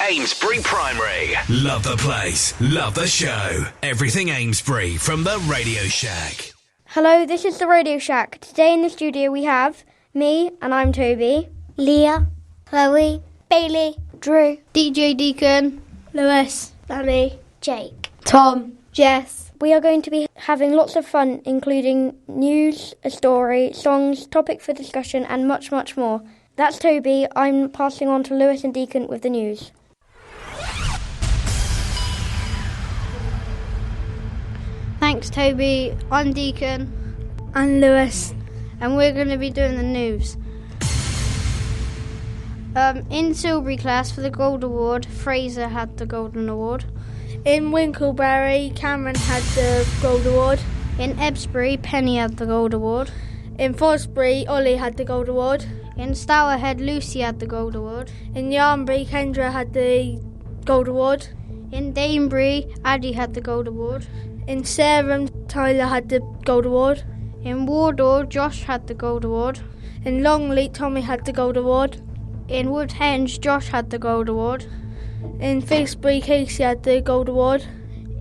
Amesbury Primary. Love the place, love the show. Everything Amesbury from the Radio Shack. Hello, this is the Radio Shack. Today in the studio we have me, and I'm Toby, Leah, Chloe, Bailey, Drew, DJ Deacon, Lewis, Danny, Jake, Tom, Jess. We are going to be having lots of fun, including news, a story, songs, topic for discussion, and much, much more. That's Toby. I'm passing on to Lewis and Deacon with the news. Thanks, Toby. I'm Deacon. And Lewis. And we're going to be doing the news. In Silbury class for the Gold Award, Fraser had the Golden Award. In Winkleberry, Cameron had the Gold Award. In Ebbsbury, Penny had the Gold Award. In Fosbury, Ollie had the Gold Award. In Stourhead, Lucy had the Gold Award. In Yarnbury, Kendra had the Gold Award. In Danebury, Addie had the Gold Award. In Sarum, Tyler had the Gold Award. In Wardour, Josh had the Gold Award. In Longleat, Tommy had the Gold Award. In Woodhenge, Josh had the Gold Award. In Figsbury, Casey had the Gold Award.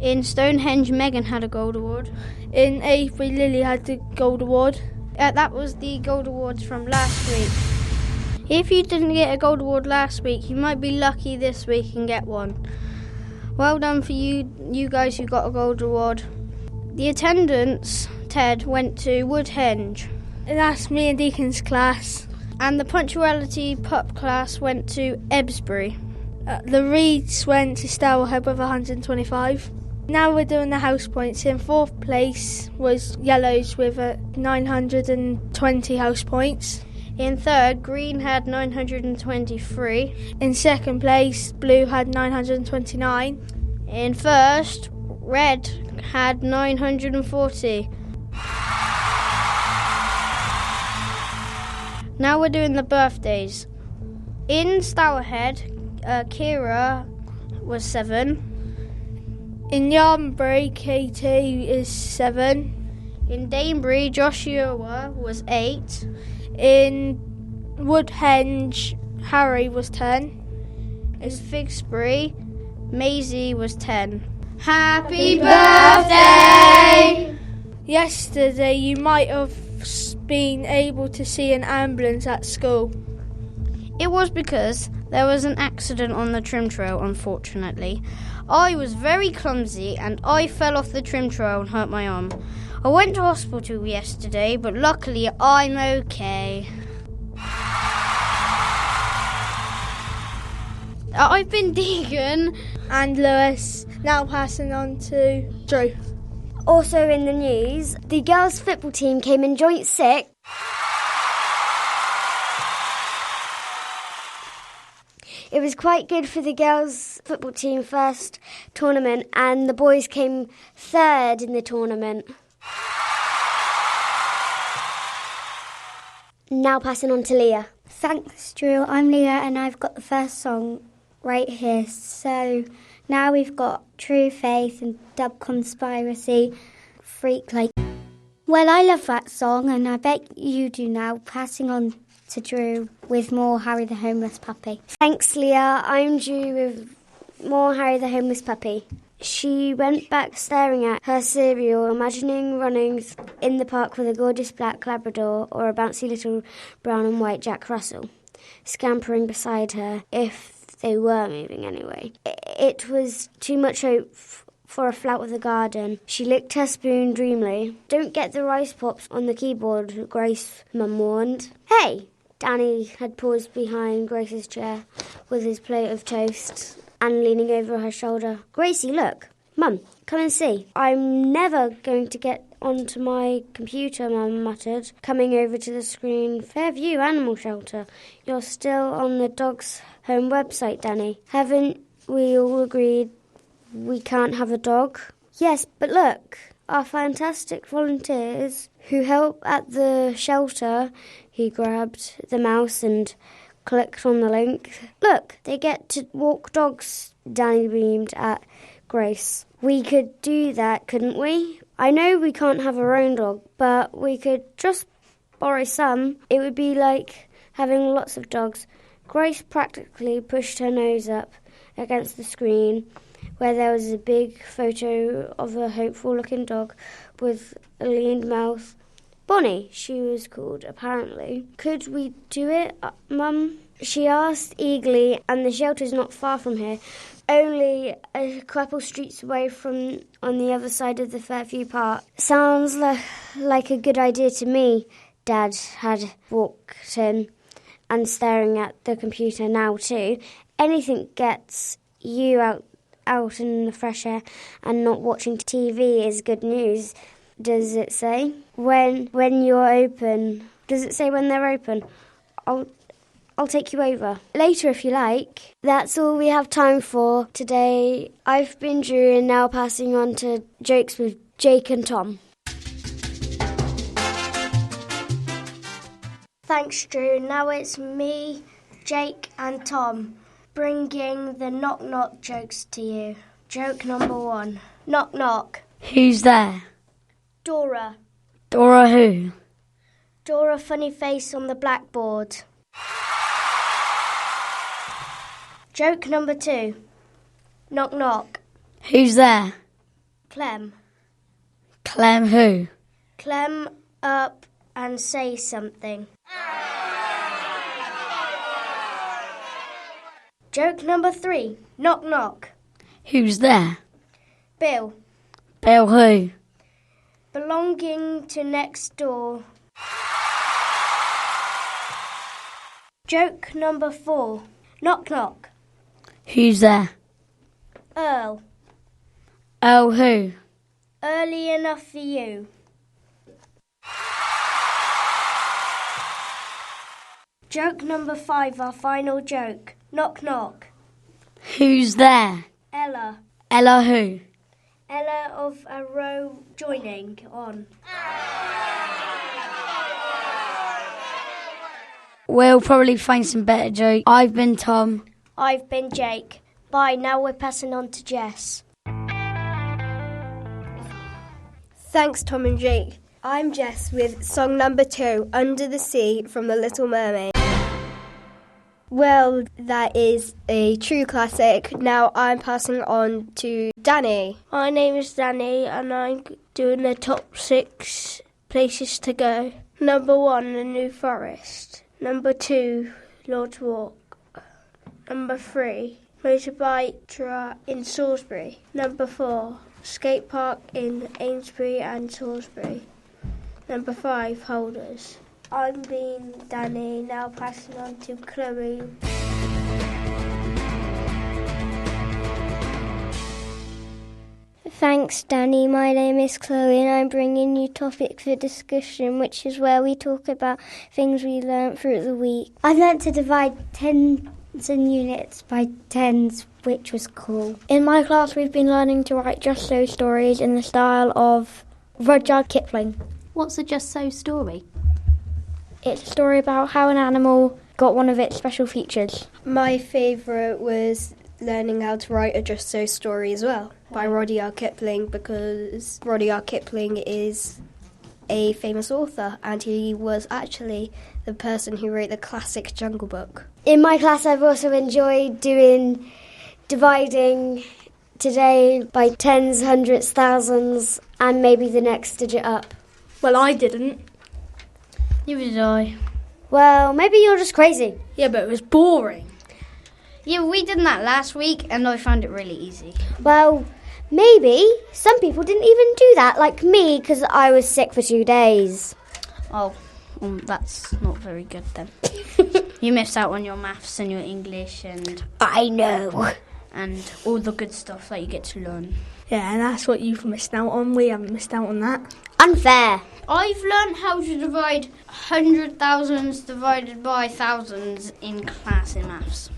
In Stonehenge, Megan had a Gold Award. In Avebury, Lily had the Gold Award. That was the Gold Awards from last week. If you didn't get a Gold Award last week, you might be lucky this week and get one. Well done for you guys who got a Gold Award. The attendance, Ted, went to Woodhenge. And that's me and Deacon's class. And the punctuality pup class went to Ebbsbury. The Reeds went to Stourhead with 125. Now we're doing the house points. In fourth place was Yellows with 920 house points. In third, Green had 923. In second place, Blue had 929. In first, Red had 940. Now we're doing the birthdays. In Stourhead, Kira was 7. In Yarnbury, Katie is 7. In Danebury, Joshua was 8. In Woodhenge, Harry was 10. In Figsbury, Maisie was 10. Happy birthday! Yesterday you might have been able to see an ambulance at school. It was because there was an accident on the trim trail, unfortunately. I was very clumsy and I fell off the trim trail and hurt my arm. I went to hospital yesterday, but luckily I'm okay. I've been Deacon. And Lewis. Now passing on to Drew. Also in the news, the girls' football team came in joint 6th. It was quite good for the girls' football team first tournament, and the boys came 3rd in the tournament. Now passing on to Leah. Thanks, Drew. I'm Leah, and I've got the first song right here. So now we've got True Faith and Dub Conspiracy, Freak Like. Well, I love that song, and I bet you do now. Passing on to Drew with more Harry the Homeless Puppy. Thanks, Leah. I'm Drew with more Harry the Homeless Puppy. She went back staring at her cereal, imagining running in the park with a gorgeous black Labrador or a bouncy little brown and white Jack Russell, scampering beside her if they were moving anyway. It was too much hope for a flout with a garden. She licked her spoon dreamily. Don't get the rice pops on the keyboard, Grace, Mum warned. Hey! Danny had paused behind Grace's chair with his plate of toast and leaning over her shoulder. Gracie, look. Mum, come and see. I'm never going to get onto my computer, Mum muttered, coming over to the screen. Fairview Animal Shelter. You're still on the Dog's Home website, Danny. Haven't we all agreed we can't have a dog? Yes, but look. Our fantastic volunteers who help at the shelter. He grabbed the mouse and clicked on the link. Look, they get to walk dogs, Danny beamed at Grace. We could do that, couldn't we? I know we can't have our own dog, but we could just borrow some. It would be like having lots of dogs. Grace practically pushed her nose up against the screen, where there was a big photo of a hopeful-looking dog with a lean mouth. Bonnie, she was called, apparently. Could we do it, Mum? She asked eagerly, and the shelter's not far from here, only a couple streets away from on the other side of the Fairview Park. Sounds like a good idea to me. Dad had walked in and staring at the computer now too. Anything gets you out in the fresh air and not watching TV is good news. Does it say when you're open? Does it say when they're open? I'll take you over later if you like. That's all we have time for today. I've been Drew and now passing on to Jokes with Jake and Tom. Thanks, Drew. Now it's me, Jake and Tom, bringing the knock-knock jokes to you. Joke number 1. Knock knock. Who's there? Dora. Dora who? Dora funny face on the blackboard. Joke number 2. Knock knock. Who's there? Clem. Clem who? Clem up and say something. Joke number 3. Knock knock. Who's there? Bill. Bill who? Belonging to next door. Joke number 4. Knock knock. Who's there? Earl. Earl who? Early enough for you. Joke number 5, our final joke. Knock knock. Who's there? Ella. Ella who? Ella of a row joining on. We'll probably find some better jokes. I've been Tom. I've been Jake. Bye, now we're passing on to Jess. Thanks, Tom and Jake. I'm Jess with song number 2, Under the Sea from The Little Mermaid. Well, that is a true classic. Now I'm passing on to Danny. My name is Danny and I'm doing the top 6 places to go. Number 1, the New Forest. Number 2, Lord's Walk. Number 3, motorbike track in Salisbury. Number 4, skate park in Amesbury and Salisbury. Number 5, Holders. I'm being Danny, now passing on to Chloe. Thanks, Danny. My name is Chloe and I'm bringing you topic for discussion, which is where we talk about things we learnt through the week. I've learnt to divide tens and units by tens, which was cool. In my class, we've been learning to write just so stories in the style of Rudyard Kipling. What's a just so story? It's a story about how an animal got one of its special features. My favourite was learning how to write a just so story as well by Rudyard Kipling, because Rudyard Kipling is a famous author and he was actually the person who wrote the classic Jungle Book. In my class, I've also enjoyed dividing today by tens, hundreds, thousands, and maybe the next digit up. Well, I didn't. Neither did I. Well, maybe you're just crazy. Yeah, but it was boring. Yeah, we did that last week and I found it really easy. Well, maybe some people didn't even do that, like me, because I was sick for 2 days. Oh, that's not very good then. You missed out on your maths and your English and... I know. And all the good stuff that you get to learn. Yeah, and that's what you've missed out on. We haven't missed out on that. Unfair. I've learned how to divide 100,000s divided by thousands in class in maths.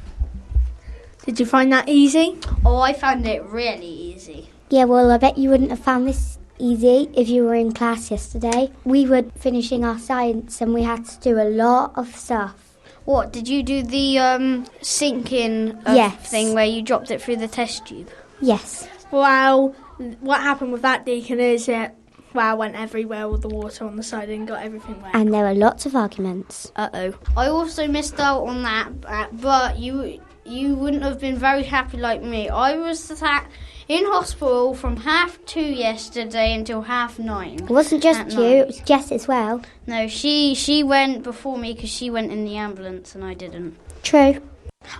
Did you find that easy? Oh, I found it really easy. Yeah, well, I bet you wouldn't have found this easy if you were in class yesterday. We were finishing our science and we had to do a lot of stuff. What, did you do the sinking Yes. thing where you dropped it through the test tube? Yes. Well, what happened with that, Deacon, is it went everywhere with the water on the side and got everything wet. And there were lots of arguments. Uh-oh. I also missed out on that, but you wouldn't have been very happy like me. I was sat in hospital from 2:30 yesterday until 9:30. It wasn't just you, it was Jess as well. No, she went before me because she went in the ambulance and I didn't. True.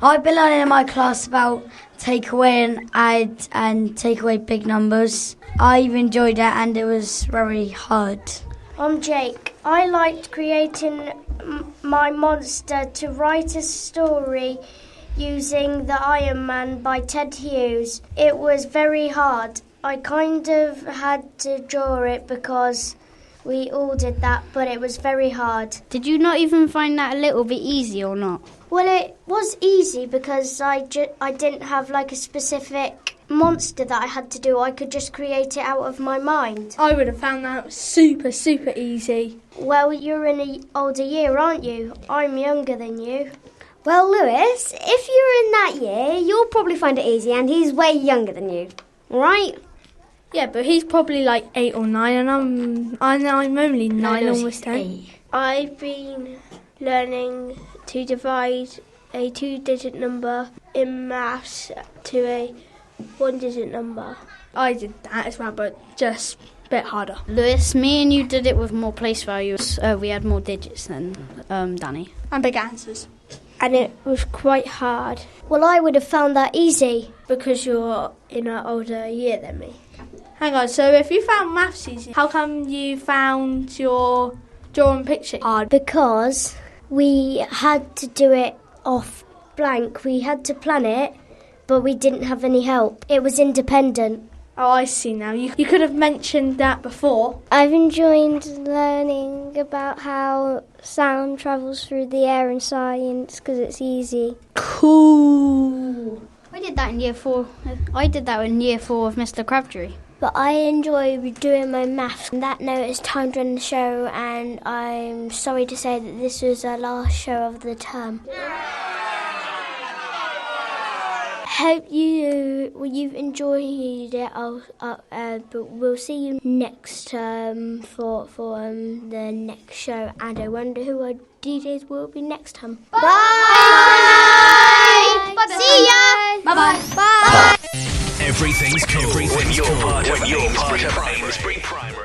I've been learning in my class about takeaway and add and take away big numbers. I've enjoyed it and it was very hard. I'm Jake. I liked creating my monster to write a story using The Iron Man by Ted Hughes. It was very hard. I kind of had to draw it because we all did that, but it was very hard. Did you not even find that a little bit easy or not? Well, it was easy because I didn't have like a specific monster that I had to do. I could just create it out of my mind. I would have found that super easy. Well, you're in an older year, aren't you? I'm younger than you. Well, Lewis, if you're in that year, you'll probably find it easy, and he's way younger than you. Right? Yeah, but he's probably like 8 or 9, and I'm only 9, almost 10. I've been learning to divide a 2-digit number in maths to a 1-digit number. I did that as well, but just a bit harder. Lewis, me and you did it with more place values. We had more digits than Danny. And big answers. And it was quite hard. Well, I would have found that easy. Because you're in an older year than me. Hang on, so if you found maths easy, how come you found your drawing picture hard? Because we had to do it off blank. We had to plan it, but we didn't have any help. It was independent. Oh, I see now. You could have mentioned that before. I've enjoyed learning about how sound travels through the air in science because it's easy. Cool. I did that in year 4. I did that in year 4 of Mr. Crabtree. But I enjoy doing my maths. On that note, it's time to end the show, and I'm sorry to say that this was our last show of the term. Hope you've enjoyed it. But we'll see you next term for the next show, and I wonder who our DJs will be next time. Bye. Bye. See ya. Bye-bye. Bye. Everything's cool when you're part of Amesbury Primary.